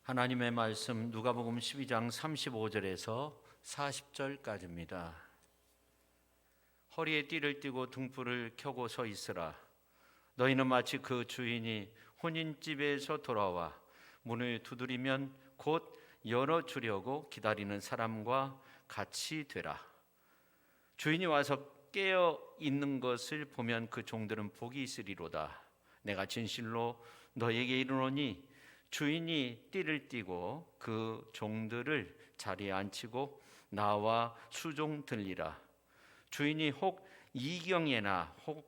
하나님의 말씀 누가복음 12장 35절에서 40절까지입니다. 허리에 띠를 띠고 등불을 켜고 서 있으라. 너희는 마치 그 주인이 혼인집에서 돌아와 문을 두드리면 곧 열어주려고 기다리는 사람과 같이 되라. 주인이 와서 깨어 있는 것을 보면 그 종들은 복이 있으리로다. 내가 진실로 너에게 이르노니 주인이 띠를 띠고 그 종들을 자리에 앉히고 나와 수종 들리라. 주인이 혹 이경에나 혹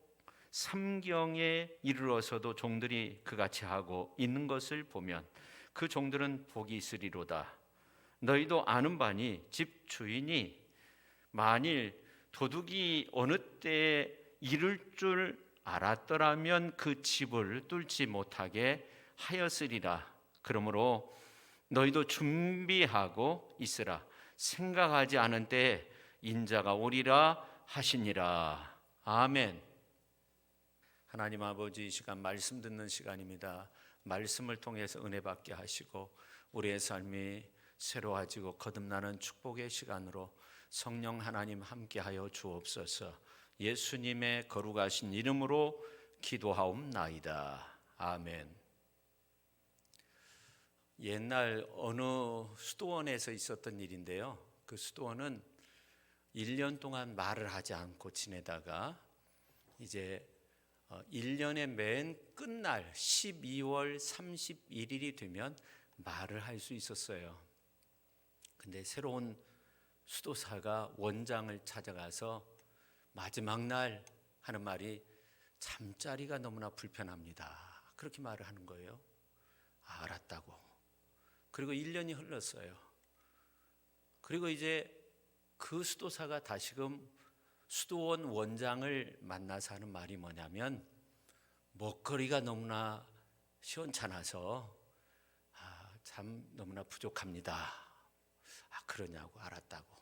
삼경에 이르러서도 종들이 그같이 하고 있는 것을 보면 그 종들은 복이 있으리로다. 너희도 아는 바니 집 주인이 만일 도둑이 어느 때에 이를 줄 알았더라면 그 집을 뚫지 못하게 하였으리라. 그러므로 너희도 준비하고 있으라. 생각하지 않은 때에 인자가 오리라 하시니라. 아멘. 하나님 아버지, 이 시간 말씀 듣는 시간입니다. 말씀을 통해서 은혜 받게 하시고 우리의 삶이 새로워지고 거듭나는 축복의 시간으로 성령 하나님 함께하여 주옵소서. 예수님의 거룩하신 이름으로 기도하옵나이다. 아멘. 옛날 어느 수도원에서 있었던 일인데요. 그 수도원은 1년 동안 말을 하지 않고 지내다가 이제 1년의 맨 끝날 12월 31일이 되면 말을 할 수 있었어요. 근데 새로운 수도사가 원장을 찾아가서 마지막 날 하는 말이 잠자리가 너무나 불편합니다. 그렇게 말을 하는 거예요. 알았다고. 그리고 1년이 흘렀어요. 그리고 이제 그 수도사가 다시금 수도원 원장을 만나서 하는 말이 뭐냐면 먹거리가 너무나 시원찮아서 참 너무나 부족합니다. 그러냐고. 알았다고.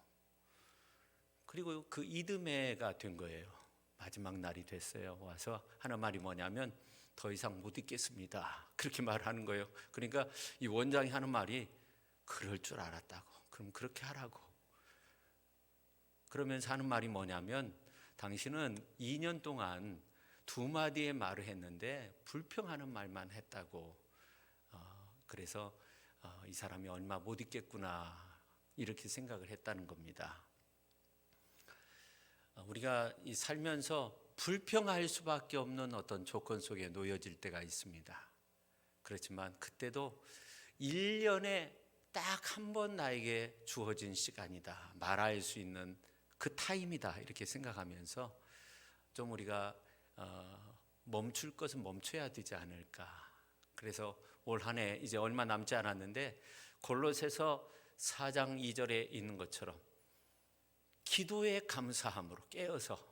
그리고 그 이듬해가 된 거예요. 마지막 날이 됐어요. 와서 하는 말이 뭐냐면 더 이상 못 있겠습니다. 그렇게 말하는 거예요. 그러니까 이 원장이 하는 말이 그럴 줄 알았다고. 그럼 그렇게 하라고. 그러면서 하는 말이 뭐냐면 당신은 2년 동안 2마디의 말을 했는데 불평하는 말만 했다고. 그래서 이 사람이 얼마 못 있겠구나 이렇게 생각을 했다는 겁니다. 우리가 살면서 불평할 수밖에 없는 어떤 조건 속에 놓여질 때가 있습니다. 그렇지만 그때도 1년에 딱 한 번 나에게 주어진 시간이다. 말할 수 있는 그 타임이다. 이렇게 생각하면서 좀 우리가 멈출 것은 멈춰야 되지 않을까. 그래서 올 한 해 이제 얼마 남지 않았는데 골로새서 4장 2절에 있는 것처럼 기도의 감사함으로 깨어서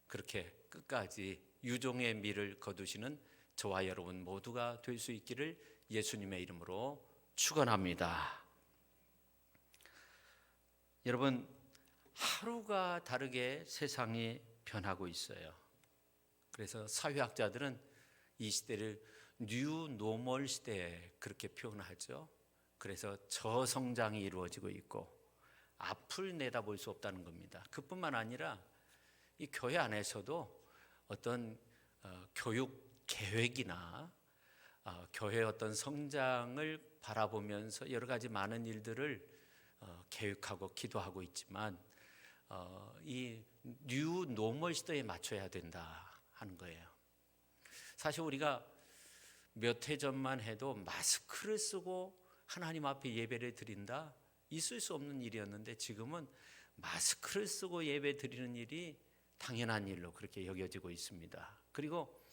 그렇게 끝까지 유종의 미를 거두시는 저와 여러분 모두가 될 수 있기를 예수님의 이름으로 축원합니다. 여러분, 하루가 다르게 세상이 변하고 있어요. 그래서 사회학자들은 이 시대를 뉴 노멀 시대 그렇게 표현하죠. 그래서 저성장이 이루어지고 있고 앞을 내다볼 수 없다는 겁니다. 그뿐만 아니라 이 교회 안에서도 어떤 교육 계획이나 교회의 어떤 성장을 바라보면서 여러 가지 많은 일들을 계획하고 기도하고 있지만 이 뉴 노멀 시대에 맞춰야 된다 하는 거예요. 사실 우리가 몇 해 전만 해도 마스크를 쓰고 하나님 앞에 예배를 드린다 있을 수 없는 일이었는데 지금은 마스크를 쓰고 예배 드리는 일이 당연한 일로 그렇게 여겨지고 있습니다. 그리고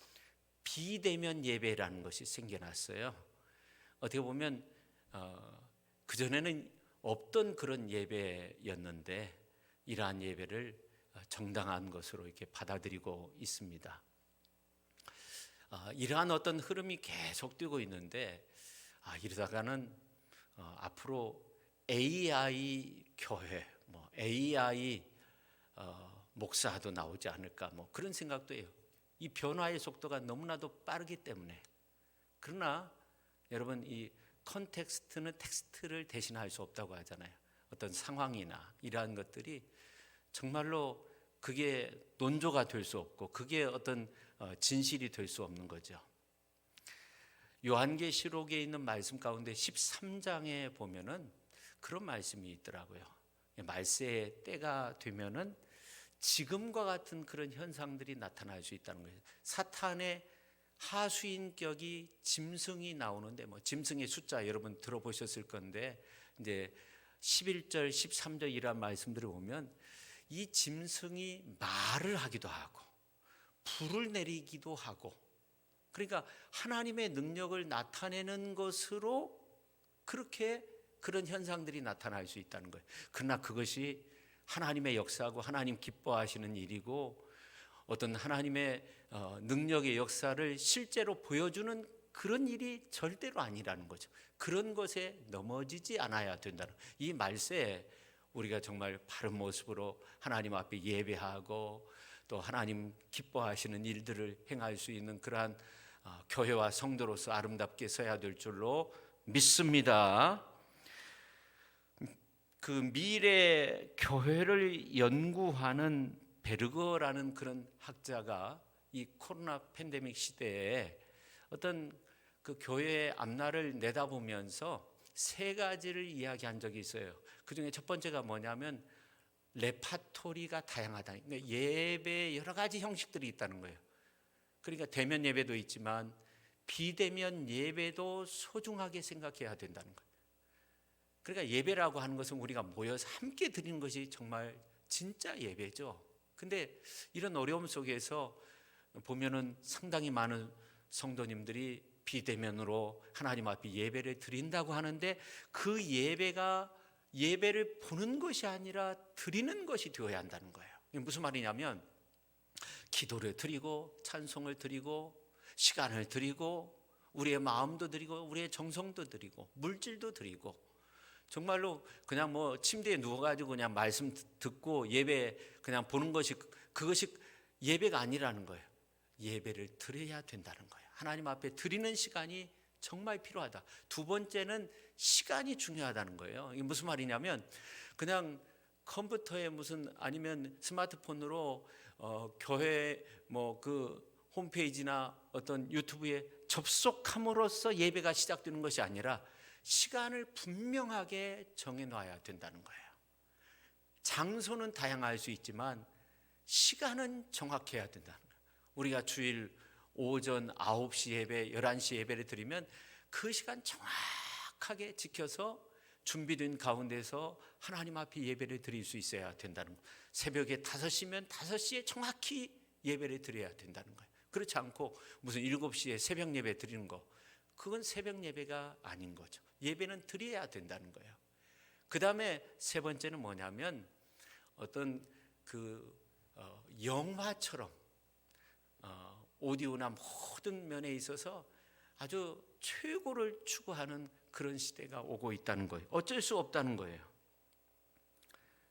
비대면 예배라는 것이 생겨났어요. 어떻게 보면 그전에는 없던 그런 예배였는데 이러한 예배를 정당한 것으로 이렇게 받아들이고 있습니다. 이러한 어떤 흐름이 계속되고 있는데 이러다가는 앞으로 AI 교회, AI 목사도 나오지 않을까 그런 생각도 해요. 이 변화의 속도가 너무나도 빠르기 때문에. 그러나 여러분 이 컨텍스트는 텍스트를 대신할 수 없다고 하잖아요. 어떤 상황이나 이러한 것들이 정말로 그게 논조가 될 수 없고 그게 어떤 진실이 될 수 없는 거죠. 요한계시록에 있는 말씀 가운데 13장에 보면은 그런 말씀이 있더라고요. 말세의 때가 되면은 지금과 같은 그런 현상들이 나타날 수 있다는 거예요. 사탄의 하수인격이 짐승이 나오는데, 뭐 짐승의 숫자 여러분 들어보셨을 건데, 이제 11절 13절 이란 말씀들을 보면 이 짐승이 말을 하기도 하고 불을 내리기도 하고, 그러니까 하나님의 능력을 나타내는 것으로 그렇게 그런 현상들이 나타날 수 있다는 거예요. 그러나 그것이 하나님의 역사하고 하나님 기뻐하시는 일이고 어떤 하나님의 능력의 역사를 실제로 보여주는 그런 일이 절대로 아니라는 거죠. 그런 것에 넘어지지 않아야 된다는, 이 말세에 우리가 정말 바른 모습으로 하나님 앞에 예배하고 또 하나님 기뻐하시는 일들을 행할 수 있는 그러한 교회와 성도로서 아름답게 서야 될 줄로 믿습니다. 그 미래 교회를 연구하는 베르거라는 그런 학자가 이 코로나 팬데믹 시대에 어떤 그 교회의 앞날을 내다보면서 세 가지를 이야기한 적이 있어요. 그 중에 첫 번째가 뭐냐면 레파토리가 다양하다. 그러니까 예배 여러 가지 형식들이 있다는 거예요. 그러니까 대면 예배도 있지만 비대면 예배도 소중하게 생각해야 된다는 거예요. 그러니까 예배라고 하는 것은 우리가 모여서 함께 드리는 것이 정말 진짜 예배죠. 근데 이런 어려움 속에서 보면은 상당히 많은 성도님들이 비대면으로 하나님 앞에 예배를 드린다고 하는데 그 예배가 예배를 보는 것이 아니라 드리는 것이 되어야 한다는 거예요. 이게 무슨 말이냐면 기도를 드리고 찬송을 드리고 시간을 드리고 우리의 마음도 드리고 우리의 정성도 드리고 물질도 드리고 정말로 그냥 뭐 침대에 누워가지고 그냥 말씀 듣고 예배 그냥 보는 것이 그것이 예배가 아니라는 거예요. 예배를 드려야 된다는 거예요. 하나님 앞에 드리는 시간이 정말 필요하다. 두 번째는 시간이 중요하다는 거예요. 이게 무슨 말이냐면 그냥 컴퓨터에 무슨 아니면 스마트폰으로 교회 뭐 그 홈페이지나 어떤 유튜브에 접속함으로써 예배가 시작되는 것이 아니라 시간을 분명하게 정해놔야 된다는 거예요. 장소는 다양할 수 있지만 시간은 정확해야 된다는 거예요. 우리가 주일 오전 9시 예배, 11시 예배를 드리면 그 시간 정확하게 지켜서 준비된 가운데서 하나님 앞에 예배를 드릴 수 있어야 된다는 거예요. 새벽에 5시면 5시에 정확히 예배를 드려야 된다는 거예요. 그렇지 않고 무슨 7시에 새벽 예배 드리는 거, 그건 새벽 예배가 아닌 거죠. 예배는 드려야 된다는 거예요. 그 다음에 세 번째는 뭐냐면 어떤 그 영화처럼 오디오나 모든 면에 있어서 아주 최고를 추구하는 그런 시대가 오고 있다는 거예요. 어쩔 수 없다는 거예요.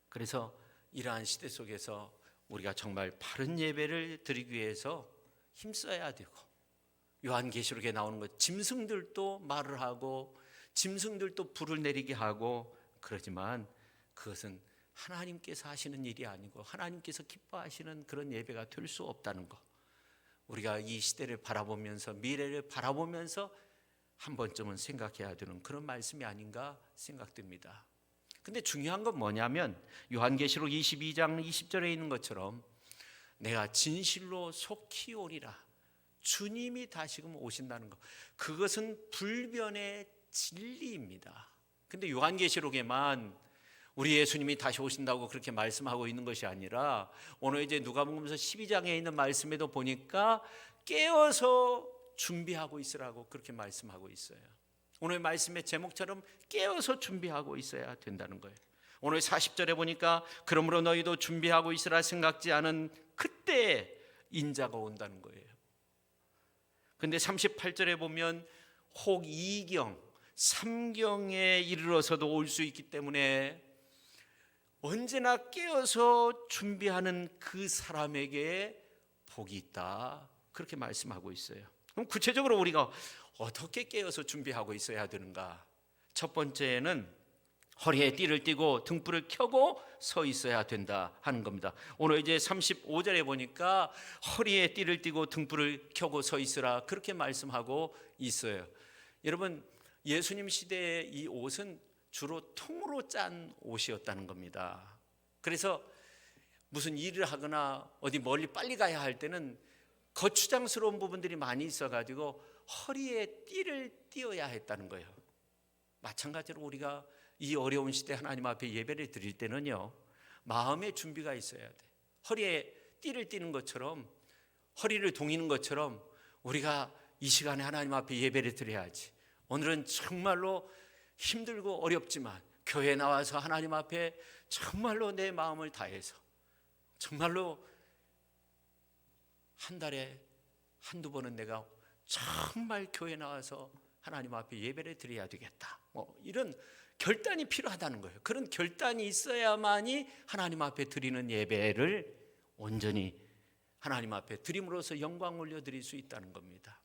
그래서 이러한 시대 속에서 우리가 정말 바른 예배를 드리기 위해서 힘써야 되고, 요한계시록에 나오는 것 짐승들도 말을 하고 짐승들도 불을 내리게 하고 그러지만 그것은 하나님께서 하시는 일이 아니고 하나님께서 기뻐하시는 그런 예배가 될 수 없다는 것, 우리가 이 시대를 바라보면서 미래를 바라보면서 한 번쯤은 생각해야 되는 그런 말씀이 아닌가 생각됩니다. 근데 중요한 건 뭐냐면 요한계시록 22장 20절에 있는 것처럼 내가 진실로 속히 오리라, 주님이 다시금 오신다는 것, 그것은 불변의 진리입니다. 근데 요한계시록에만 우리 예수님이 다시 오신다고 그렇게 말씀하고 있는 것이 아니라 오늘 이제 누가복음서 12장에 있는 말씀에도 보니까 깨어서 준비하고 있으라고 그렇게 말씀하고 있어요. 오늘 말씀의 제목처럼 깨어서 준비하고 있어야 된다는 거예요. 오늘 40절에 보니까 그러므로 너희도 준비하고 있으라, 생각지 않은 그때 인자가 온다는 거예요. 근데 38절에 보면 혹 2경 3경에 이르러서도 올 수 있기 때문에 언제나 깨어서 준비하는 그 사람에게 복이 있다, 그렇게 말씀하고 있어요. 그럼 구체적으로 우리가 어떻게 깨어서 준비하고 있어야 되는가? 첫 번째는 허리에 띠를 띠고 등불을 켜고 서 있어야 된다 하는 겁니다. 오늘 이제 35절에 보니까 허리에 띠를 띠고 등불을 켜고 서 있으라 그렇게 말씀하고 있어요. 여러분, 예수님 시대의 이 옷은 주로 통으로 짠 옷이었다는 겁니다. 그래서 무슨 일을 하거나 어디 멀리 빨리 가야 할 때는 거추장스러운 부분들이 많이 있어가지고 허리에 띠를 띄어야 했다는 거예요. 마찬가지로 우리가 이 어려운 시대 하나님 앞에 예배를 드릴 때는요, 마음의 준비가 있어야 돼. 허리에 띠를 띠는 것처럼, 허리를 동이는 것처럼 우리가 이 시간에 하나님 앞에 예배를 드려야지. 오늘은 정말로 힘들고 어렵지만 교회에 나와서 하나님 앞에 정말로 내 마음을 다해서, 정말로 한 달에 한두 번은 내가 정말 교회에 나와서 하나님 앞에 예배를 드려야 되겠다, 이런 결단이 필요하다는 거예요. 그런 결단이 있어야만이 하나님 앞에 드리는 예배를 온전히 하나님 앞에 드림으로써 영광 올려드릴 수 있다는 겁니다.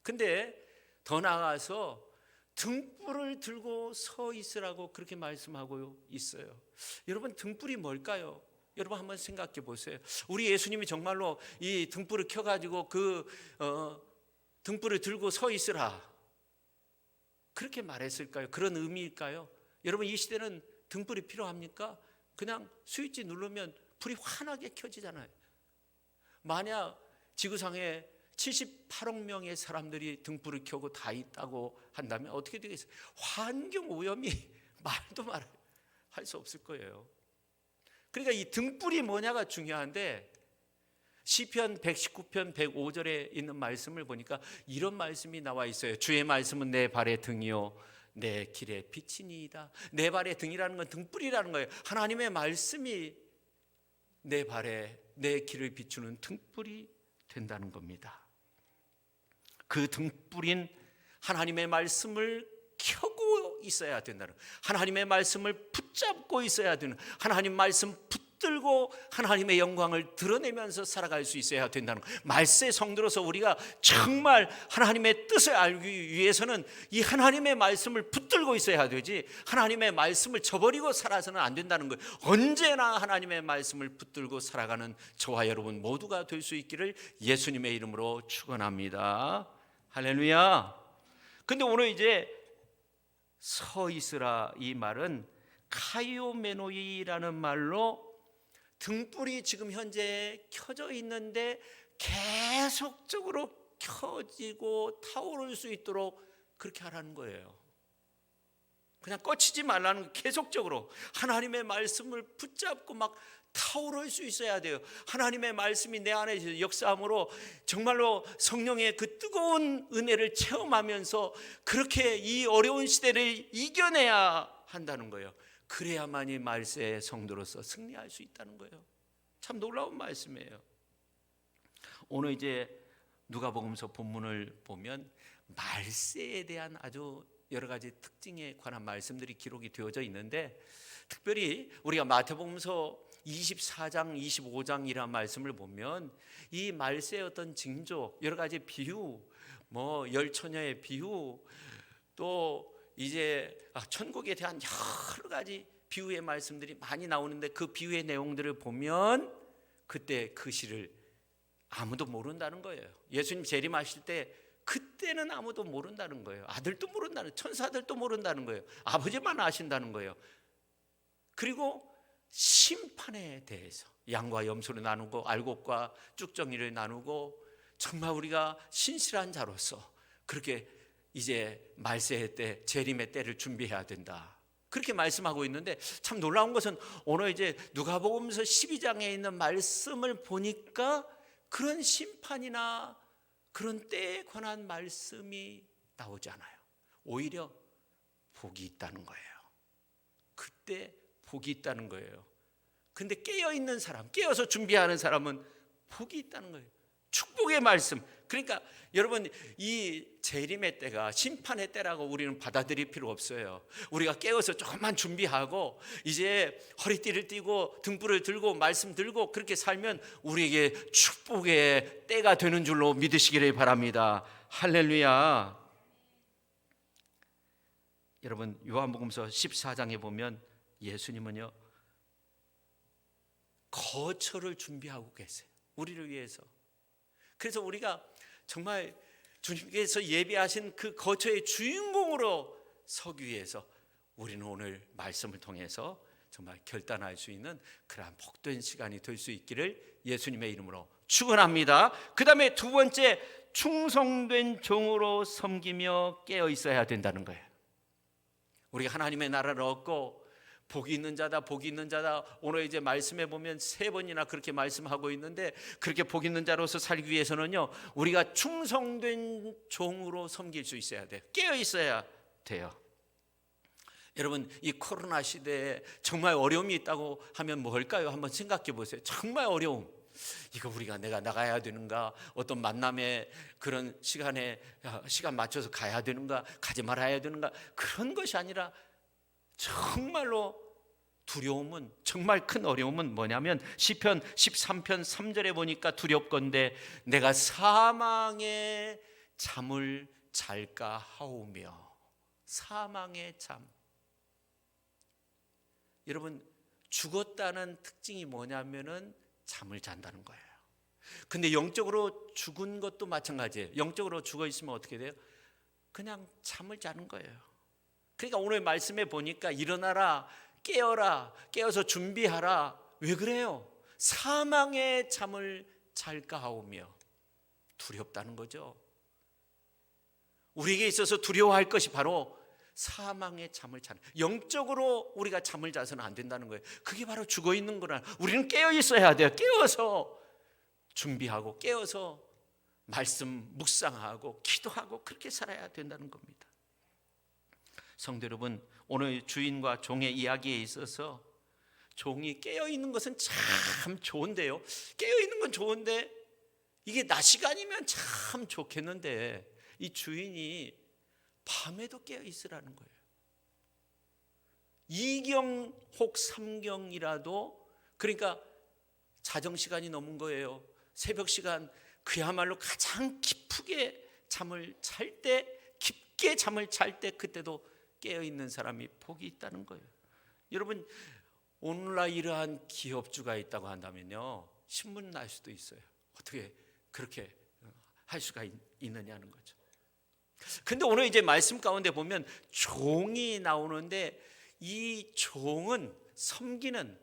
근데 더 나아가서 등불을 들고 서 있으라고 그렇게 말씀하고 있어요. 여러분, 등불이 뭘까요? 여러분 한번 생각해 보세요. 우리 예수님이 정말로 이 등불을 켜가지고 등불을 들고 서 있으라 그렇게 말했을까요? 그런 의미일까요? 여러분, 이 시대는 등불이 필요합니까? 그냥 스위치 누르면 불이 환하게 켜지잖아요. 만약 지구상에 78억 명의 사람들이 등불을 켜고 다 있다고 한다면 어떻게 되겠어요? 환경 오염이 말도 할 수 없을 거예요. 그러니까 이 등불이 뭐냐가 중요한데, 시편 119편 105절에 있는 말씀을 보니까 이런 말씀이 나와 있어요. 주의 말씀은 내 발의 등이요 내 길의 빛이니이다. 내 발의 등이라는 건 등불이라는 거예요. 하나님의 말씀이 내 길을 비추는 등불이 된다는 겁니다. 그 등불인 하나님의 말씀을 켜고 있어야 된다는, 하나님의 말씀을 붙잡고 있어야 되는, 하나님 말씀 붙들고 하나님의 영광을 드러내면서 살아갈 수 있어야 된다는, 말세 성도로서 우리가 정말 하나님의 뜻을 알기 위해서는 이 하나님의 말씀을 붙들고 있어야 되지, 하나님의 말씀을 저버리고 살아서는 안 된다는 거예요. 언제나 하나님의 말씀을 붙들고 살아가는 저와 여러분 모두가 될 수 있기를 예수님의 이름으로 축원합니다. 할렐루야. 근데 오늘 이제 서 있으라, 이 말은 카이오메노이라는 말로 등불이 지금 현재 켜져 있는데 계속적으로 켜지고 타오를 수 있도록 그렇게 하라는 거예요. 그냥 꺼치지 말라는 거예요. 계속적으로 하나님의 말씀을 붙잡고 막 타오를 수 있어야 돼요. 하나님의 말씀이 내 안에 역사함으로 정말로 성령의 그 뜨거운 은혜를 체험하면서 그렇게 이 어려운 시대를 이겨내야 한다는 거예요. 그래야만이 말세의 성도로서 승리할 수 있다는 거예요. 참 놀라운 말씀이에요. 오늘 이제 누가복음서 본문을 보면 말세에 대한 아주 여러 가지 특징에 관한 말씀들이 기록이 되어져 있는데, 특별히 우리가 마태복음서 24장, 25장이라는 말씀을 보면 이 말세의 어떤 징조, 여러 가지 비유, 열처녀의 비유, 또 이제 천국에 대한 여러 가지 비유의 말씀들이 많이 나오는데, 그 비유의 내용들을 보면 그때 그 시를 아무도 모른다는 거예요. 예수님 재림하실 때 그때는 아무도 모른다는 거예요. 아들도 모른다는, 천사들도 모른다는 거예요. 아버지만 아신다는 거예요. 그리고 심판에 대해서 양과 염소를 나누고 알곡과 쭉정이를 나누고, 정말 우리가 신실한 자로서 그렇게 이제 말세의 때, 재림의 때를 준비해야 된다, 그렇게 말씀하고 있는데, 참 놀라운 것은 오늘 이제 누가복음서 12장에 있는 말씀을 보니까 그런 심판이나 그런 때에 관한 말씀이 나오지 않아요. 오히려 복이 있다는 거예요. 그때 복이 있다는 거예요. 근데 깨어있는 사람, 깨어서 준비하는 사람은 복이 있다는 거예요. 축복의 말씀, 그러니까 여러분, 이 재림의 때가 심판의 때라고 우리는 받아들일 필요 없어요. 우리가 깨어서 조금만 준비하고 이제 허리띠를 띠고 등불을 들고 말씀 들고 그렇게 살면 우리에게 축복의 때가 되는 줄로 믿으시기를 바랍니다. 할렐루야. 여러분, 요한복음서 14장에 보면 예수님은요 거처를 준비하고 계세요, 우리를 위해서. 그래서 우리가 정말 주님께서 예비하신 그 거처의 주인공으로 서기 위해서 우리는 오늘 말씀을 통해서 정말 결단할 수 있는 그러한 복된 시간이 될 수 있기를 예수님의 이름으로 축원합니다. 그 다음에 두 번째, 충성된 종으로 섬기며 깨어 있어야 된다는 거예요. 우리가 하나님의 나라를 얻고 복이 있는 자다, 복이 있는 자다. 오늘 이제 말씀해 보면 3번이나 그렇게 말씀하고 있는데, 그렇게 복 있는 자로서 살기 위해서는요 우리가 충성된 종으로 섬길 수 있어야 돼요. 깨어 있어야 돼요. 여러분, 이 코로나 시대에 정말 어려움이 있다고 하면 뭘까요? 한번 생각해 보세요. 정말 어려움. 이거 우리가 내가 나가야 되는가, 어떤 만남의 그런 시간에 시간 맞춰서 가야 되는가, 가지 말아야 되는가, 그런 것이 아니라 정말로 두려움은, 정말 큰 어려움은 뭐냐면 시편 13편 3절에 보니까 두렵건대 내가 사망의 잠을 잘까 하오며. 사망의 잠. 여러분, 죽었다는 특징이 뭐냐면은 잠을 잔다는 거예요. 근데 영적으로 죽은 것도 마찬가지예요. 영적으로 죽어 있으면 어떻게 돼요? 그냥 잠을 자는 거예요. 그러니까 오늘 말씀에 보니까 일어나라, 깨어라, 깨어서 준비하라. 왜 그래요? 사망의 잠을 잘까 하오며. 두렵다는 거죠. 우리에게 있어서 두려워할 것이 바로 사망의 잠을 자는, 영적으로 우리가 잠을 자서는 안 된다는 거예요. 그게 바로 죽어 있는 거라. 우리는 깨어 있어야 돼요. 깨어서 준비하고 깨어서 말씀 묵상하고 기도하고 그렇게 살아야 된다는 겁니다. 성도 여러분, 오늘 주인과 종의 이야기에 있어서 종이 깨어 있는 것은 참 좋은데요, 깨어 있는 건 좋은데 이게 낮 시간이면 참 좋겠는데 이 주인이 밤에도 깨어 있으라는 거예요. 2경 혹 3경이라도, 그러니까 자정 시간이 넘은 거예요. 새벽 시간, 그야말로 가장 깊게 잠을 잘 때, 깊게 잠을 잘 때, 그때도 깨어있는 사람이 복이 있다는 거예요. 여러분, 오늘날 이러한 기업주가 있다고 한다면요 신문 날 수도 있어요. 어떻게 그렇게 할 수가 있느냐는 거죠. 근데 오늘 이제 말씀 가운데 보면 종이 나오는데, 이 종은 섬기는,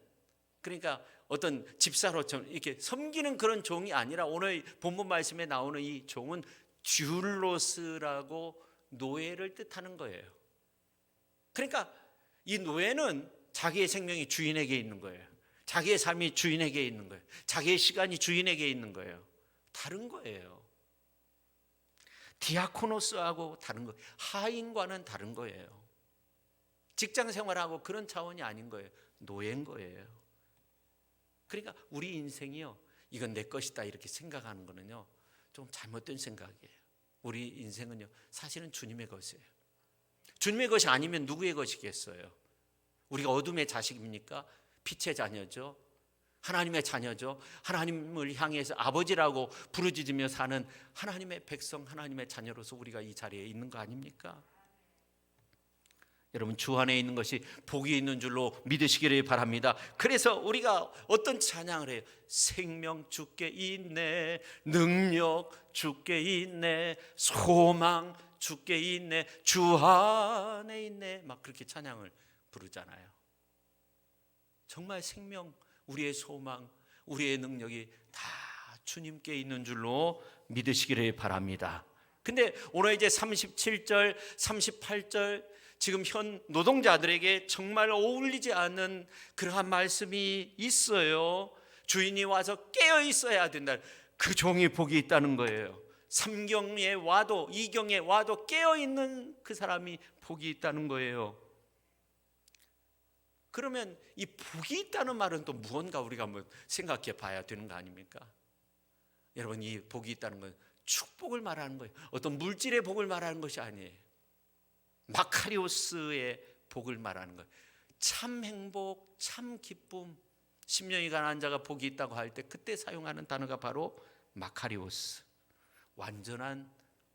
그러니까 어떤 집사로처럼 이렇게 섬기는 그런 종이 아니라 오늘 본문 말씀에 나오는 이 종은 듀로스라고 노예를 뜻하는 거예요. 그러니까 이 노예는 자기의 생명이 주인에게 있는 거예요. 자기의 삶이 주인에게 있는 거예요. 자기의 시간이 주인에게 있는 거예요. 다른 거예요. 디아코노스하고 다른 거예요. 하인과는 다른 거예요. 직장 생활하고 그런 차원이 아닌 거예요. 노예인 거예요. 그러니까 우리 인생이요, 이건 내 것이다 이렇게 생각하는 거는요 좀 잘못된 생각이에요. 우리 인생은요 사실은 주님의 것이에요. 주님의 것이 아니면 누구의 것이겠어요? 우리가 어둠의 자식입니까? 빛의 자녀죠. 하나님의 자녀죠. 하나님을 향해서 아버지라고 부르짖으며 사는 하나님의 백성, 하나님의 자녀로서 우리가 이 자리에 있는 거 아닙니까? 여러분, 주 안에 있는 것이 복이 있는 줄로 믿으시기를 바랍니다. 그래서 우리가 어떤 찬양을 해요? 생명 주께 있네, 능력 주께 있네, 소망 주께 있네, 주 안에 있네, 막 그렇게 찬양을 부르잖아요. 정말 생명, 우리의 소망, 우리의 능력이 다 주님께 있는 줄로 믿으시기를 바랍니다. 근데 오늘 이제 37절, 38절 지금 현 노동자들에게 정말 어울리지 않는 그러한 말씀이 있어요. 주인이 와서 깨어 있어야 된다. 그 종이 복이 있다는 거예요. 3경에 와도 2경에 와도 깨어 있는 그 사람이 복이 있다는 거예요. 그러면 이 복이 있다는 말은 또 무언가 우리가 한번 생각해 봐야 되는 거 아닙니까? 여러분, 이 복이 있다는 건 축복을 말하는 거예요. 어떤 물질의 복을 말하는 것이 아니에요. 마카리오스의 복을 말하는 거예요. 참 행복, 참 기쁨. 심령이 가난한 자가 복이 있다고 할 때 그때 사용하는 단어가 바로 마카리오스, 완전한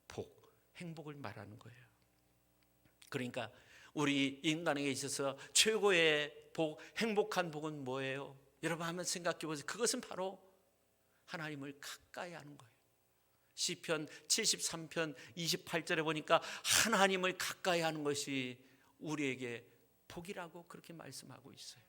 복, 행복을 말하는 거예요. 그러니까 우리 인간에게 있어서 최고의 복, 행복한 복은 뭐예요? 여러분 한번 생각해 보세요. 그것은 바로 하나님을 가까이 하는 거예요. 시편 73편 28절에 보니까 하나님을 가까이 하는 것이 우리에게 복이라고 그렇게 말씀하고 있어요.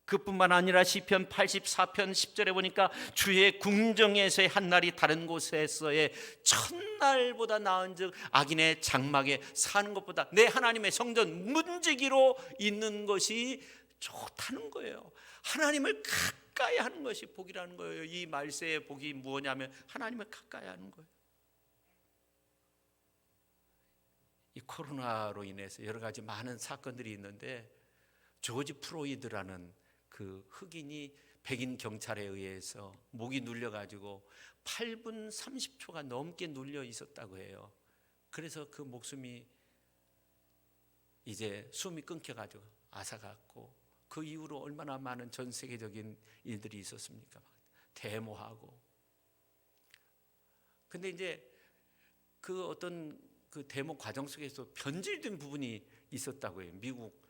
그뿐만 아니라 시편 84편 10절에 보니까 주의 궁정에서의 한날이 다른 곳에서의 첫날보다 나은즉 악인의 장막에 사는 것보다 내 하나님의 성전 문지기로 있는 것이 좋다는 거예요. 하나님을 가까이 하는 것이 복이라는 거예요. 이 말세의 복이 무엇냐면 하나님을 가까이 하는 거예요. 이 코로나로 인해서 여러 가지 많은 사건들이 있는데 조지 프로이드라는 그 흑인이 백인 경찰에 의해서 목이 눌려가지고 8분 30초가 넘게 눌려 있었다고 해요. 그래서 그 목숨이 이제 숨이 끊겨가지고 앗아갔고 그 이후로 얼마나 많은 전 세계적인 일들이 있었습니까? 데모하고. 근데 이제 그 어떤 그 데모 과정 속에서 변질된 부분이 있었다고 해요. 미국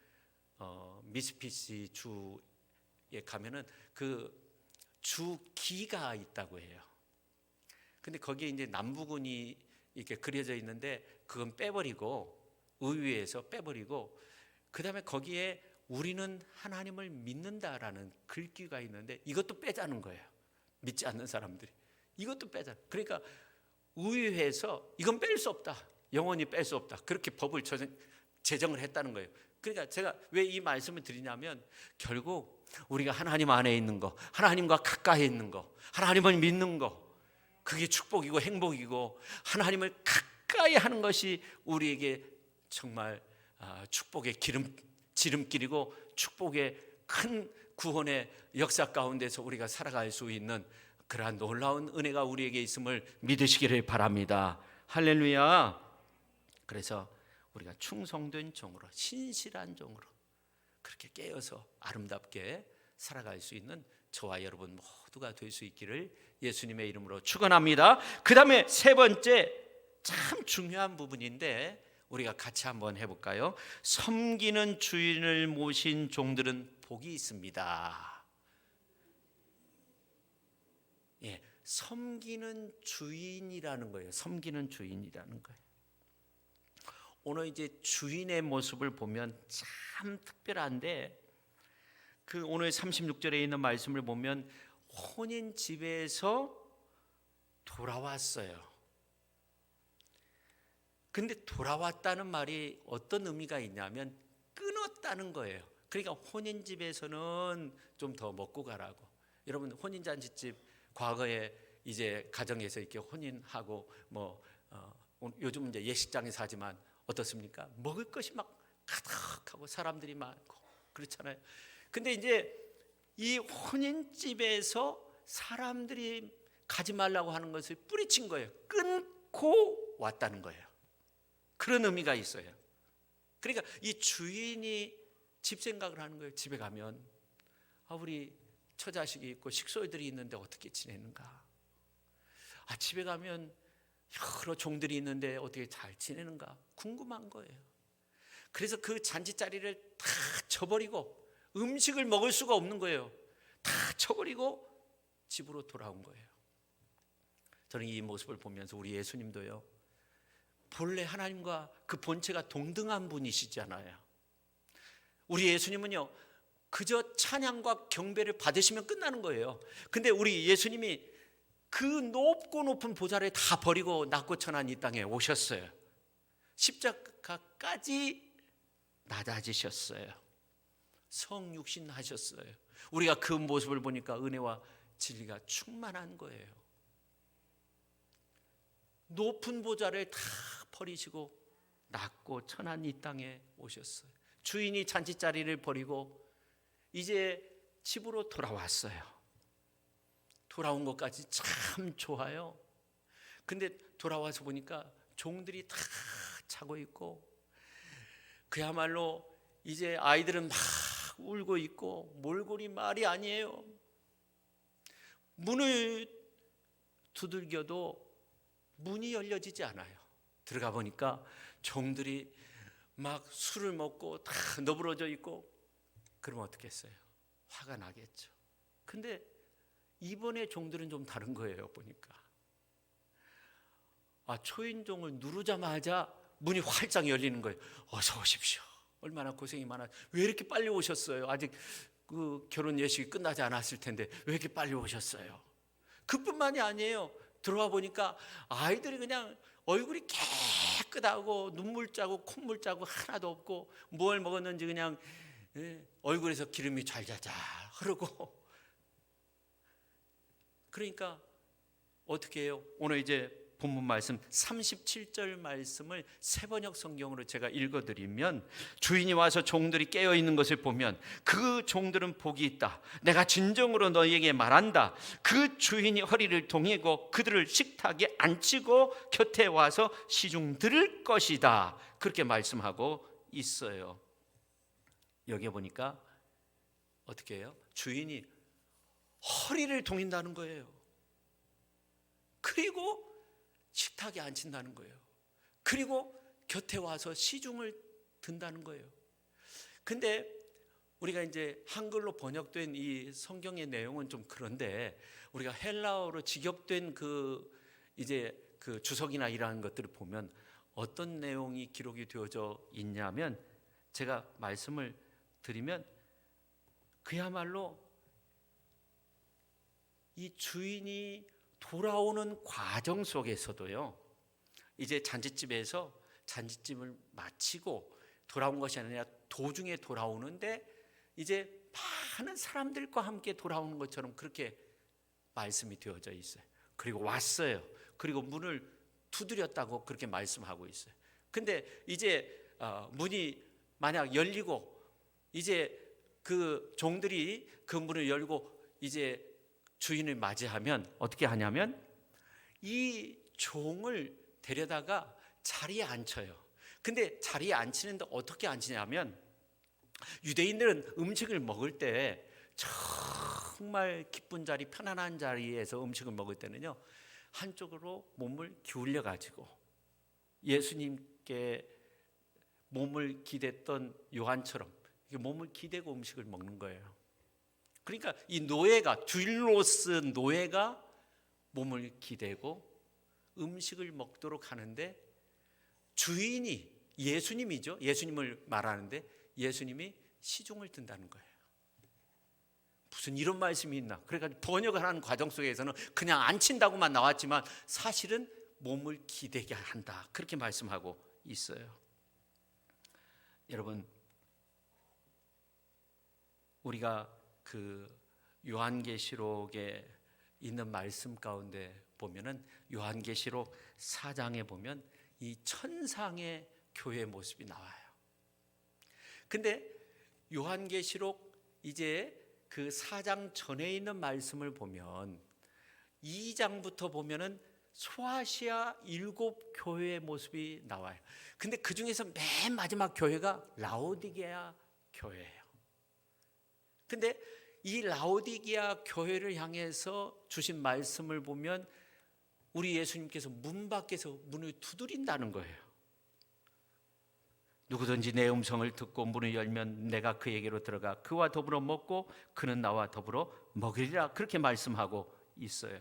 미시시피 주에 가면은 그 주기가 있다고 해요. 근데 거기에 이제 남부군이 이렇게 그려져 있는데 그건 빼버리고 의회에서 빼버리고 그 다음에 거기에 우리는 하나님을 믿는다라는 글귀가 있는데 이것도 빼자는 거예요. 믿지 않는 사람들이 이것도 빼자. 그러니까 의회에서 이건 뺄 수 없다. 영원히 뺄 수 없다. 그렇게 법을 제정을 했다는 거예요. 그러니까 제가 왜 이 말씀을 드리냐면 결국 우리가 하나님 안에 있는 거, 하나님과 가까이 있는 거, 하나님을 믿는 거, 그게 축복이고 행복이고 하나님을 가까이 하는 것이 우리에게 정말 축복의 지름길이고 축복의 큰 구원의 역사 가운데서 우리가 살아갈 수 있는 그러한 놀라운 은혜가 우리에게 있음을 믿으시기를 바랍니다. 할렐루야. 그래서 우리가 충성된 종으로, 신실한 종으로 그렇게 깨어서 아름답게 살아갈 수 있는 저와 여러분 모두가 될 수 있기를 예수님의 이름으로 축원합니다. 그 다음에 세 번째 참 중요한 부분인데 우리가 같이 한번 해볼까요? 섬기는 주인을 모신 종들은 복이 있습니다. 예, 섬기는 주인이라는 거예요. 섬기는 주인이라는 거예요. 오늘 이제 주인의 모습을 보면 참 특별한데 그 오늘 36절에 있는 말씀을 보면 혼인 집에서 돌아왔어요. 근데 돌아왔다는 말이 어떤 의미가 있냐면 끊었다는 거예요. 그러니까 혼인 집에서는 좀 더 먹고 가라고. 여러분 혼인 잔치집 과거에 이제 가정에서 이렇게 혼인하고 요즘 이제 예식장에서 하지만 어떻습니까? 먹을 것이 막 가득하고 사람들이 많고 그렇잖아요. 근데 이제 이 혼인집에서 사람들이 가지 말라고 하는 것을 뿌리친 거예요. 끊고 왔다는 거예요. 그런 의미가 있어요. 그러니까 이 주인이 집 생각을 하는 거예요. 집에 가면 우리 처자식이 있고 식솔들이 있는데 어떻게 지내는가? 집에 가면 여러 종들이 있는데 어떻게 잘 지내는가 궁금한 거예요. 그래서 그 잔치 자리를 다 쳐버리고 음식을 먹을 수가 없는 거예요. 다 쳐버리고 집으로 돌아온 거예요. 저는 이 모습을 보면서 우리 예수님도요, 본래 하나님과 그 본체가 동등한 분이시잖아요. 우리 예수님은요 그저 찬양과 경배를 받으시면 끝나는 거예요. 근데 우리 예수님이 그 높고 높은 보좌를 다 버리고 낮고 천한 이 땅에 오셨어요. 십자가까지 낮아지셨어요. 성육신 하셨어요. 우리가 그 모습을 보니까 은혜와 진리가 충만한 거예요. 높은 보좌를 다 버리시고 낮고 천한 이 땅에 오셨어요. 주인이 잔치자리를 버리고 이제 집으로 돌아왔어요. 돌아온 것까지 참 좋아요. 근데 돌아와서 보니까 종들이 다 자고 있고, 그야말로 이제 아이들은 막 울고 있고 몰골이 말이 아니에요. 문을 두들겨도 문이 열려지지 않아요. 들어가 보니까 종들이 막 술을 먹고 다 너부러져 있고, 그러면 어떻겠어요? 화가 나겠죠. 근데 이번에 종들은 좀 다른 거예요. 보니까 초인종을 누르자마자 문이 활짝 열리는 거예요. 어서 오십시오. 얼마나 고생이 많아. 왜 이렇게 빨리 오셨어요? 아직 그 결혼 예식이 끝나지 않았을 텐데 왜 이렇게 빨리 오셨어요? 그뿐만이 아니에요. 들어와 보니까 아이들이 그냥 얼굴이 깨끗하고 눈물 자국 콧물 자국 하나도 없고, 뭘 먹었는지 그냥 얼굴에서 기름이 잘자자 흐르고. 그러니까 어떻게 해요? 오늘 이제 본문 말씀 37절 말씀을 세번역 성경으로 제가 읽어드리면, 주인이 와서 종들이 깨어있는 것을 보면 그 종들은 복이 있다. 내가 진정으로 너희에게 말한다. 그 주인이 허리를 동이고 그들을 식탁에 앉히고 곁에 와서 시중 들을 것이다. 그렇게 말씀하고 있어요. 여기 보니까 어떻게 해요? 주인이 허리를 동인다는 거예요. 그리고 식탁에 앉힌다는 거예요. 그리고 곁에 와서 시중을 든다는 거예요. 근데 우리가 이제 한글로 번역된 이 성경의 내용은 좀 그런데, 우리가 헬라어로 직역된 그 주석이나 이러한 것들을 보면 어떤 내용이 기록이 되어져 있냐면, 제가 말씀을 드리면 그야말로 이 주인이 돌아오는 과정 속에서도요, 이제 잔치집을 마치고 돌아온 것이 아니라 도중에 돌아오는데 이제 많은 사람들과 함께 돌아오는 것처럼 그렇게 말씀이 되어져 있어요. 그리고 왔어요. 그리고 문을 두드렸다고 그렇게 말씀하고 있어요. 근데 이제 문이 만약 열리고 이제 그 종들이 그 문을 열고 이제 주인을 맞이하면 어떻게 하냐면, 이 종을 데려다가 자리에 앉혀요. 근데 자리에 앉히는데 어떻게 앉히냐면, 유대인들은 음식을 먹을 때 정말 기쁜 자리, 편안한 자리에서 음식을 먹을 때는요, 한쪽으로 몸을 기울여 가지고 예수님께 몸을 기댔던 요한처럼 몸을 기대고 음식을 먹는 거예요. 그러니까 이 노예가, 듀일로스 노예가 몸을 기대고 음식을 먹도록 하는데, 주인이 예수님이죠. 예수님을 말하는데 예수님이 시중을 든다는 거예요. 무슨 이런 말씀이 있나? 그러니까 번역을 하는 과정 속에서는 그냥 앉힌다고만 나왔지만 사실은 몸을 기대게 한다. 그렇게 말씀하고 있어요. 여러분, 우리가 그 요한계시록에 있는 말씀 가운데 보면은, 요한계시록 4장에 보면 이 천상의 교회 모습이 나와요. 근데 요한계시록 이제 그 4장 전에 있는 말씀을 보면 2장부터 보면은 소아시아 7교회의 모습이 나와요. 근데 그 중에서 맨 마지막 교회가 라오디게아 교회예요. 근데 이 라오디게아 교회를 향해서 주신 말씀을 보면 우리 예수님께서 문 밖에서 문을 두드린다는 거예요. 누구든지 내 음성을 듣고 문을 열면 내가 그에게로 들어가 그와 더불어 먹고 그는 나와 더불어 먹으리라. 그렇게 말씀하고 있어요.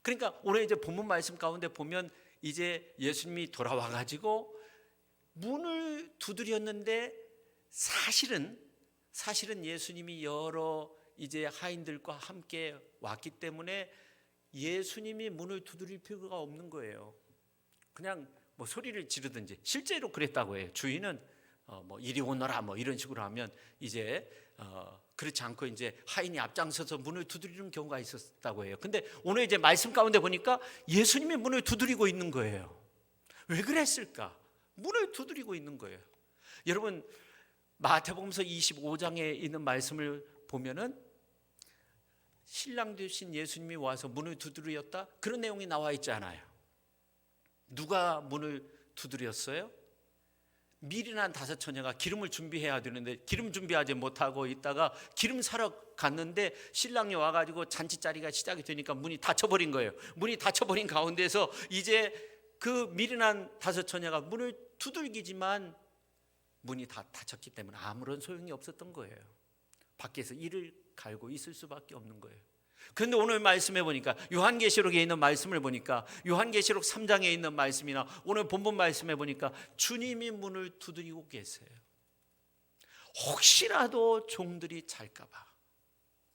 그러니까 오늘 이제 본문 말씀 가운데 보면 이제 예수님이 돌아와 가지고 문을 두드렸는데, 사실은 예수님이 여러 이제 하인들과 함께 왔기 때문에 예수님이 문을 두드릴 필요가 없는 거예요. 그냥 뭐 소리를 지르든지, 실제로 그랬다고 해요. 주인은 뭐 이리 오너라 뭐 이런 식으로 하면 이제 그렇지 않고 이제 하인이 앞장서서 문을 두드리는 경우가 있었다고 해요. 근데 오늘 이제 말씀 가운데 보니까 예수님이 문을 두드리고 있는 거예요. 왜 그랬을까? 문을 두드리고 있는 거예요. 여러분, 마태복음서 25장에 있는 말씀을 보면은 신랑 되신 예수님이 와서 문을 두드렸다? 그런 내용이 나와 있지 않아요. 누가 문을 두드렸어요? 미리 난 5 처녀가 기름을 준비해야 되는데 기름 준비하지 못하고 있다가 기름 사러 갔는데 신랑이 와가지고 잔치자리가 시작이 되니까 문이 닫혀버린 거예요. 문이 닫혀버린 가운데서 이제 그 미리 난 5 처녀가 문을 두들기지만 문이 다 닫혔기 때문에 아무런 소용이 없었던 거예요. 밖에서 이를 갈고 있을 수밖에 없는 거예요. 그런데 오늘 말씀해 보니까, 요한계시록에 있는 말씀을 보니까, 요한계시록 3장에 있는 말씀이나 오늘 본문 말씀해 보니까 주님이 문을 두드리고 계세요. 혹시라도 종들이 잘까 봐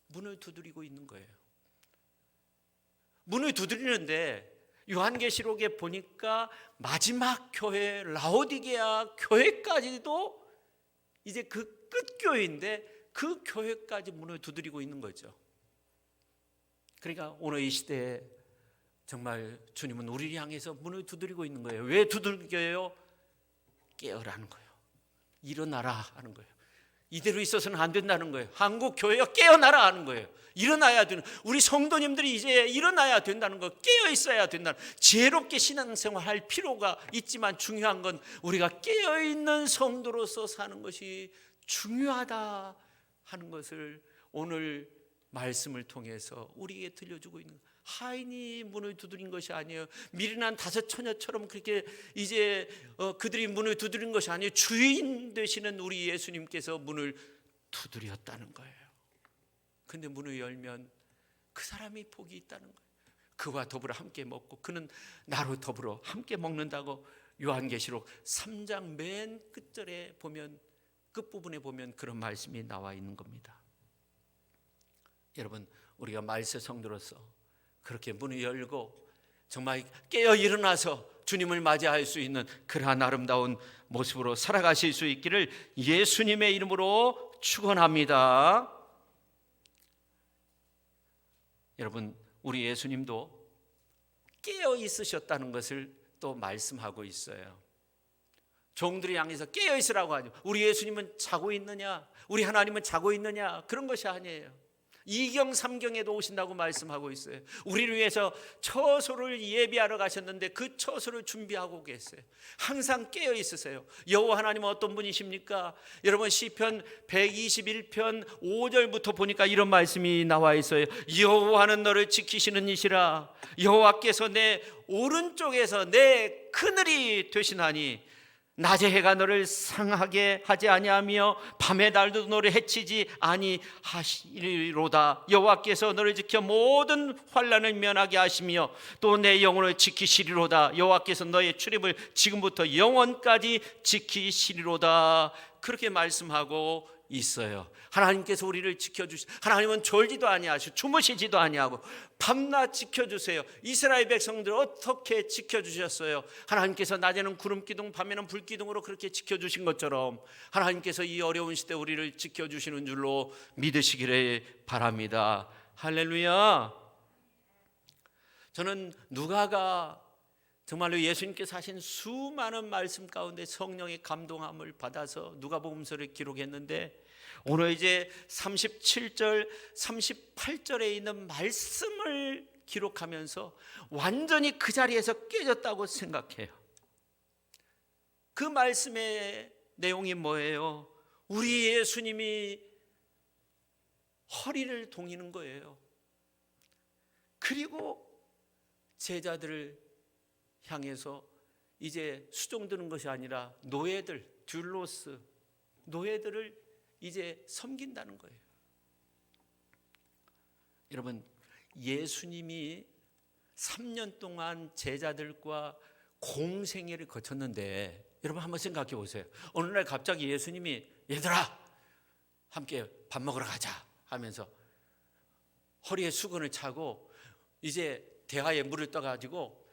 문을 두드리고 있는 거예요. 문을 두드리는데 요한계시록에 보니까 마지막 교회 라오디게아 교회까지도 이제 그 끝교회인데 그 교회까지 문을 두드리고 있는 거죠. 그러니까 오늘 이 시대에 정말 주님은 우리를 향해서 문을 두드리고 있는 거예요. 왜 두들겨요? 깨어라는 거예요. 일어나라 하는 거예요. 이대로 있어서는 안 된다는 거예요. 한국 교회가 깨어나라 하는 거예요. 일어나야 되는, 우리 성도님들이 이제 일어나야 된다는 거, 깨어 있어야 된다는, 지혜롭게 신앙생활 할 필요가 있지만 중요한 건 우리가 깨어 있는 성도로서 사는 것이 중요하다 하는 것을 오늘 말씀을 통해서 우리에게 들려주고 있는, 하인이 문을 두드린 것이 아니에요. 미리 난 5 처녀처럼 그렇게 이제 그들이 문을 두드린 것이 아니에요. 주인 되시는 우리 예수님께서 문을 두드렸다는 거예요. 근데 문을 열면 그 사람이 복이 있다는 거예요. 그와 더불어 함께 먹고 그는 나로 더불어 함께 먹는다고 요한계시록 3장 맨 끝절에 보면, 끝부분에 보면 그런 말씀이 나와 있는 겁니다. 여러분, 우리가 말세 성도로서 그렇게 문을 열고 정말 깨어 일어나서 주님을 맞이할 수 있는 그러한 아름다운 모습으로 살아가실 수 있기를 예수님의 이름으로 축원합니다. 여러분, 우리 예수님도 깨어 있으셨다는 것을 또 말씀하고 있어요. 종들이 향해서 깨어 있으라고 하죠. 우리 예수님은 자고 있느냐? 우리 하나님은 자고 있느냐? 그런 것이 아니에요. 2경 3경에도 오신다고 말씀하고 있어요. 우리를 위해서 처소를 예비하러 가셨는데 그 처소를 준비하고 계세요. 항상 깨어 있으세요. 여호와 하나님은 어떤 분이십니까? 여러분, 시편 121편 5절부터 보니까 이런 말씀이 나와 있어요. 여호와는 너를 지키시는 이시라. 여호와께서 내 오른쪽에서 내 그늘이 되시나니 낮에 해가 너를 상하게 하지 아니하며 밤의 달도 너를 해치지 아니하시리로다. 여호와께서 너를 지켜 모든 환난을 면하게 하시며 또 내 영혼을 지키시리로다. 여호와께서 너의 출입을 지금부터 영원까지 지키시리로다. 그렇게 말씀하고 있어요. 하나님께서 우리를 지켜주시, 하나님은 졸지도 아니하시고 주무시지도 아니하고 밤낮 지켜주세요. 이스라엘 백성들 어떻게 지켜주셨어요? 하나님께서 낮에는 구름기둥 밤에는 불기둥으로 그렇게 지켜주신 것처럼 하나님께서 이 어려운 시대 우리를 지켜주시는 줄로 믿으시기를 바랍니다. 할렐루야. 저는 누가가 정말로 예수님께서 하신 수많은 말씀 가운데 성령의 감동함을 받아서 누가복음서를 기록했는데, 오늘 이제 37절 38절에 있는 말씀을 기록하면서 완전히 그 자리에서 깨졌다고 생각해요. 그 말씀의 내용이 뭐예요? 우리 예수님이 허리를 동이는 거예요. 그리고 제자들을 향해서 이제 수종드는 것이 아니라 노예들, 듀로스, 노예들을 이제 섬긴다는 거예요. 여러분, 예수님이 3년 동안 제자들과 공생애를 거쳤는데, 여러분 한번 생각해 보세요. 어느 날 갑자기 예수님이 얘들아 함께 밥 먹으러 가자 하면서 허리에 수건을 차고 이제 대하에 물을 떠가지고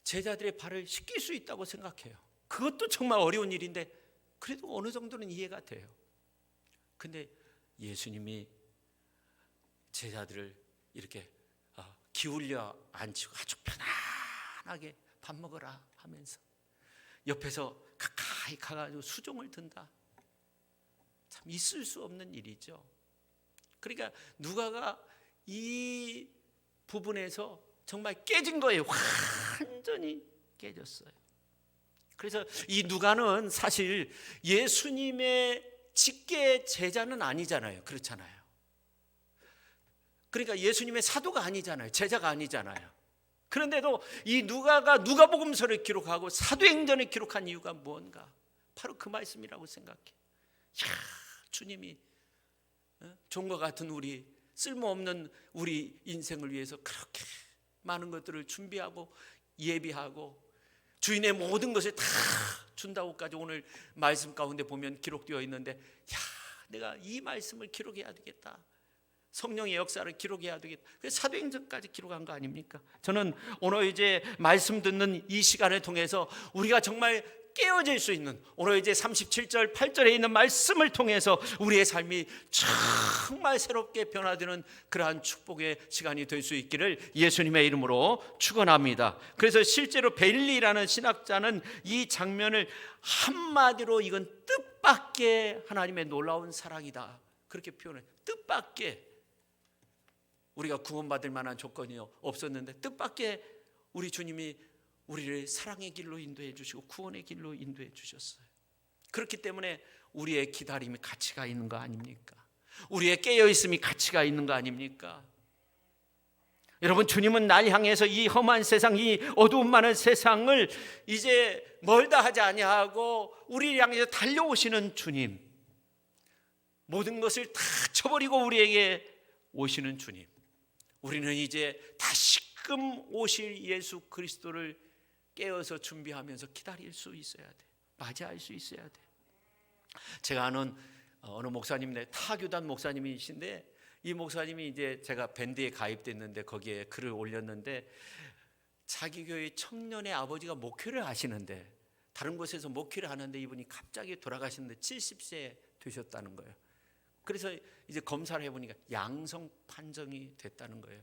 제자들의 발을 씻길 수 있다고 생각해요. 그것도 정말 어려운 일인데 그래도 어느 정도는 이해가 돼요. 근데 예수님이 제자들을 이렇게 기울여 앉히고 아주 편안하게 밥 먹으라 하면서 옆에서 가까이 가가지고 수종을 든다. 참 있을 수 없는 일이죠. 그러니까 누가가 이 부분에서 정말 깨진 거예요. 완전히 깨졌어요. 그래서 이 누가는 사실 예수님의 직계 제자는 아니잖아요. 그렇잖아요. 그러니까 예수님의 사도가 아니잖아요. 제자가 아니잖아요. 그런데도 이 누가가 누가복음서를 기록하고 사도행전을 기록한 이유가 뭔가? 바로 그 말씀이라고 생각해. 주님이 종과 같은 우리, 쓸모없는 우리 인생을 위해서 그렇게 많은 것들을 준비하고 예비하고 주인의 모든 것을 다 준다고까지 오늘 말씀 가운데 보면 기록되어 있는데, 내가 이 말씀을 기록해야 되겠다. 성령의 역사를 기록해야 되겠다. 그래서 사도행전까지 기록한 거 아닙니까? 저는 오늘 이제 말씀 듣는 이 시간을 통해서 우리가 정말 깨어질 수 있는, 오늘 이제 37절 8절에 있는 말씀을 통해서 우리의 삶이 정말 새롭게 변화되는 그러한 축복의 시간이 될 수 있기를 예수님의 이름으로 축원합니다. 그래서 실제로 베일리라는 신학자는 이 장면을 한마디로 이건 뜻밖의 하나님의 놀라운 사랑이다, 그렇게 표현해요. 뜻밖의, 우리가 구원받을 만한 조건이 없었는데 뜻밖의 우리 주님이 우리를 사랑의 길로 인도해 주시고 구원의 길로 인도해 주셨어요. 그렇기 때문에 우리의 기다림이 가치가 있는 거 아닙니까? 우리의 깨어있음이 가치가 있는 거 아닙니까? 여러분, 주님은 날 향해서 이 험한 세상, 이 어두움 많은 세상을 이제 멀다 하지 아니하고 우리를 향해서 달려오시는 주님, 모든 것을 다 쳐버리고 우리에게 오시는 주님, 우리는 이제 다시금 오실 예수 그리스도를 깨어서 준비하면서 기다릴 수 있어야 돼. 맞이할 수 있어야 돼. 제가 아는 어느 목사님인데, 타교단 목사님이신데, 이 목사님이 이제 제가 밴드에 가입됐는데 거기에 글을 올렸는데, 자기 교회 청년의 아버지가 목회를 하시는데, 다른 곳에서 목회를 하는데 이분이 갑자기 돌아가시는데 70세 되셨다는 거예요. 그래서 이제 검사를 해보니까 양성 판정이 됐다는 거예요.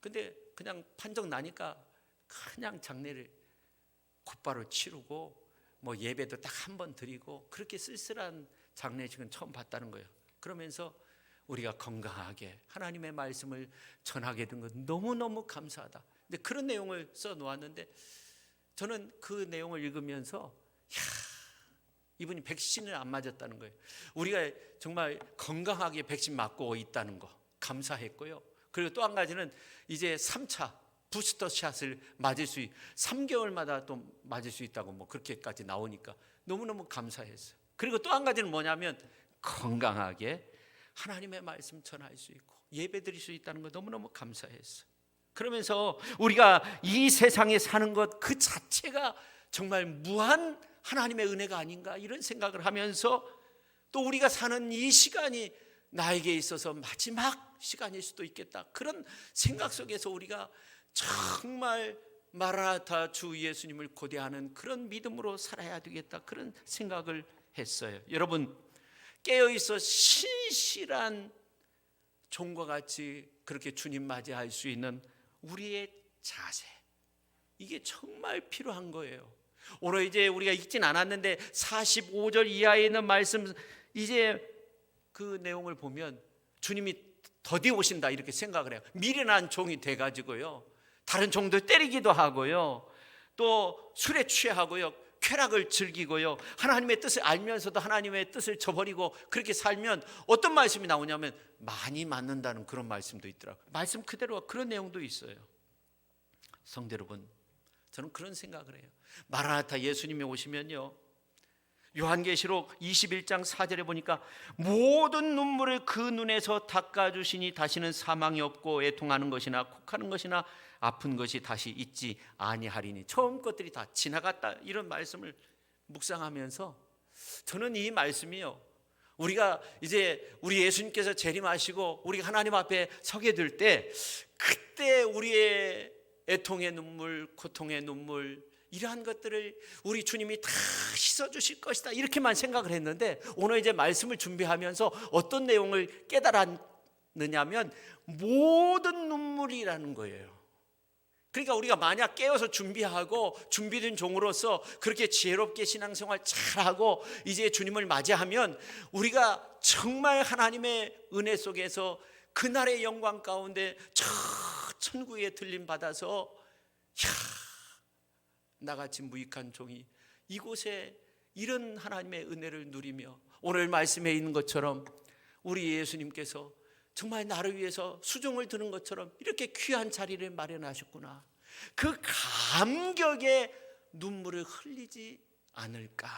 근데 그냥 판정 나니까 그냥 장례를 곧바로 치르고 뭐 예배도 딱 한 번 드리고 그렇게 쓸쓸한 장례식은 처음 봤다는 거예요. 그러면서 우리가 건강하게 하나님의 말씀을 전하게 된 건 너무너무 감사하다. 근데 그런 내용을 써 놓았는데, 저는 그 내용을 읽으면서 이분이 백신을 안 맞았다는 거예요. 우리가 정말 건강하게 백신 맞고 있다는 거 감사했고요. 그리고 또 한 가지는 이제 3차 부스터 샷을 맞을 수 3개월마다 또 맞을 수 있다고 뭐 그렇게까지 나오니까 너무너무 감사했어요. 그리고 또 한 가지는 뭐냐면 건강하게 하나님의 말씀 전할 수 있고 예배 드릴 수 있다는 거 너무너무 감사했어요. 그러면서 우리가 이 세상에 사는 것 그 자체가 정말 무한 하나님의 은혜가 아닌가, 이런 생각을 하면서 또 우리가 사는 이 시간이 나에게 있어서 마지막 시간일 수도 있겠다, 그런 생각 속에서 우리가 정말 마라나타 주 예수님을 고대하는 그런 믿음으로 살아야 되겠다, 그런 생각을 했어요. 여러분, 깨어있어 신실한 종과 같이 그렇게 주님 맞이할 수 있는 우리의 자세, 이게 정말 필요한 거예요. 오늘 이제 우리가 읽진 않았는데 45절 이하에 있는 말씀, 이제 그 내용을 보면 주님이 더디 오신다 이렇게 생각을 해요. 미련한 종이 돼가지고요, 다른 종들 때리기도 하고요, 또 술에 취하고요, 쾌락을 즐기고요, 하나님의 뜻을 알면서도 하나님의 뜻을 저버리고 그렇게 살면 어떤 말씀이 나오냐면 많이 맞는다는 그런 말씀도 있더라고요. 말씀 그대로 그런 내용도 있어요. 성도 여러분, 저는 그런 생각을 해요. 마라나타 예수님이 오시면요, 요한계시록 21장 4절에 보니까 모든 눈물을 그 눈에서 닦아주시니 다시는 사망이 없고 애통하는 것이나 곡하는 것이나 아픈 것이 다시 있지 아니하리니, 처음 것들이 다 지나갔다, 이런 말씀을 묵상하면서 저는 이 말씀이요, 우리가 이제 우리 예수님께서 재림하시고 우리가 하나님 앞에 서게 될 때, 그때 우리의 애통의 눈물, 고통의 눈물, 이러한 것들을 우리 주님이 다 씻어주실 것이다, 이렇게만 생각을 했는데, 오늘 이제 말씀을 준비하면서 어떤 내용을 깨달았느냐면 모든 눈물이라는 거예요. 그러니까 우리가 만약 깨어서 준비하고 준비된 종으로서 그렇게 지혜롭게 신앙생활 잘하고 이제 주님을 맞이하면 우리가 정말 하나님의 은혜 속에서 그날의 영광 가운데 저 천국에 들림 받아서 나같이 무익한 종이 이곳에 이런 하나님의 은혜를 누리며 오늘 말씀에 있는 것처럼 우리 예수님께서 정말 나를 위해서 수종을 드는 것처럼 이렇게 귀한 자리를 마련하셨구나. 그 감격의 눈물을 흘리지 않을까,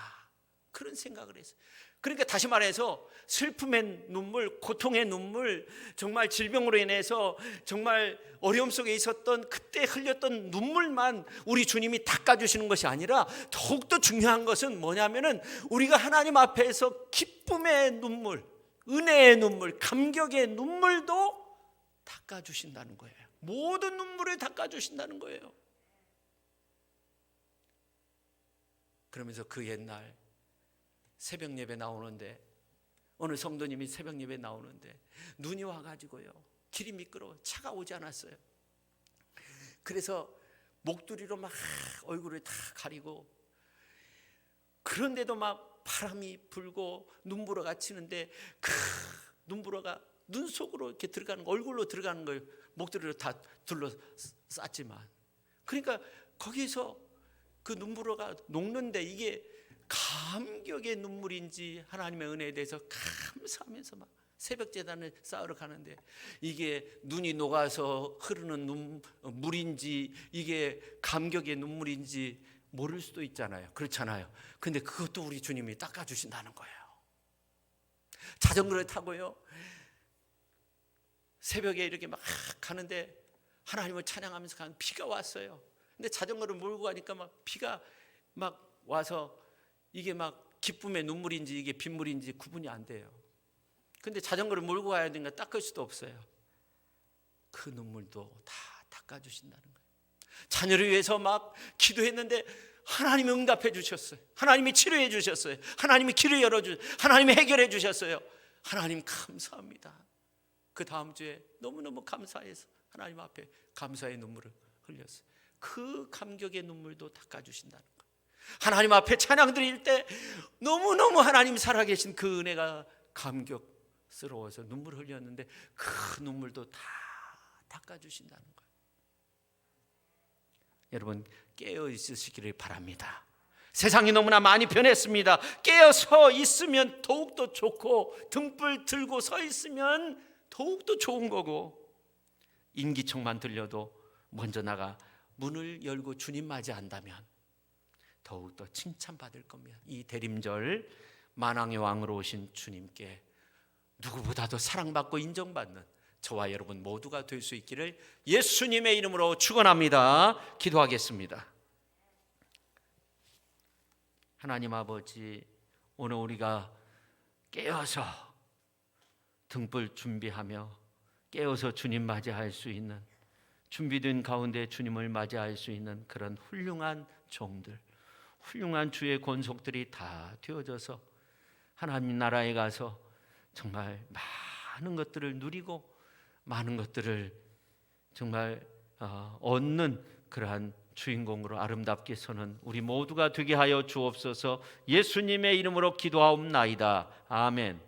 그런 생각을 했어요. 그러니까 다시 말해서 슬픔의 눈물, 고통의 눈물, 정말 질병으로 인해서 정말 어려움 속에 있었던 그때 흘렸던 눈물만 우리 주님이 닦아주시는 것이 아니라 더욱더 중요한 것은 뭐냐면은 우리가 하나님 앞에서 기쁨의 눈물, 은혜의 눈물, 감격의 눈물도 닦아주신다는 거예요. 모든 눈물을 닦아주신다는 거예요. 그러면서 그 옛날 새벽 예배 나오는데, 어느 성도님이 새벽 예배 나오는데 눈이 와가지고요, 길이 미끄러워, 차가 오지 않았어요. 그래서 목도리로 막 얼굴을 다 가리고, 그런데도 막 바람이 불고 눈보라가 치는데 그 눈보라가 눈 속으로 이렇게 들어가는 거, 얼굴로 들어가는 걸 목도리로 다 둘러쌌지만, 그러니까 거기서 그 눈보라가 녹는데 이게 감격의 눈물인지 하나님의 은혜에 대해서 감사하면서 막 새벽 제단을 쌓으러 가는데, 이게 눈이 녹아서 흐르는 물인지 이게 감격의 눈물인지 모를 수도 있잖아요. 그렇잖아요. 근데 그것도 우리 주님이 닦아주신다는 거예요. 자전거를 타고요, 새벽에 이렇게 막 가는데 하나님을 찬양하면서 가는 비가 왔어요. 근데 자전거를 몰고 가니까 막 비가 막 와서 이게 막 기쁨의 눈물인지 이게 빗물인지 구분이 안 돼요. 근데 자전거를 몰고 가야 되니까 닦을 수도 없어요. 그 눈물도 다 닦아주신다는 거예요. 자녀를 위해서 막 기도했는데 하나님이 응답해 주셨어요. 하나님이 치료해 주셨어요. 하나님이 길을 열어주셨어요. 하나님이 해결해 주셨어요. 하나님 감사합니다. 그 다음 주에 너무너무 감사해서 하나님 앞에 감사의 눈물을 흘렸어요. 그 감격의 눈물도 닦아주신다는 거예요. 하나님 앞에 찬양 드릴 때 너무너무 하나님 살아계신 그 은혜가 감격스러워서 눈물을 흘렸는데 그 눈물도 다 닦아주신다는 거예요. 여러분, 깨어 있으시기를 바랍니다. 세상이 너무나 많이 변했습니다. 깨어서 있으면 더욱더 좋고, 등불 들고 서 있으면 더욱더 좋은 거고, 인기척만 들려도 먼저 나가 문을 열고 주님 맞이한다면 더욱더 칭찬받을 겁니다. 이 대림절 만왕의 왕으로 오신 주님께 누구보다도 사랑받고 인정받는 저와 여러분 모두가 될 수 있기를 예수님의 이름으로 축원합니다. 기도하겠습니다. 하나님 아버지, 오늘 우리가 깨어서 등불 준비하며 깨어서 주님 맞이할 수 있는, 준비된 가운데 주님을 맞이할 수 있는 그런 훌륭한 종들, 훌륭한 주의 권속들이 다 되어져서 하나님 나라에 가서 정말 많은 것들을 누리고 많은 것들을 정말 얻는 그러한 주인공으로 아름답게 서는 우리 모두가 되게 하여 주옵소서. 예수님의 이름으로 기도하옵나이다. 아멘.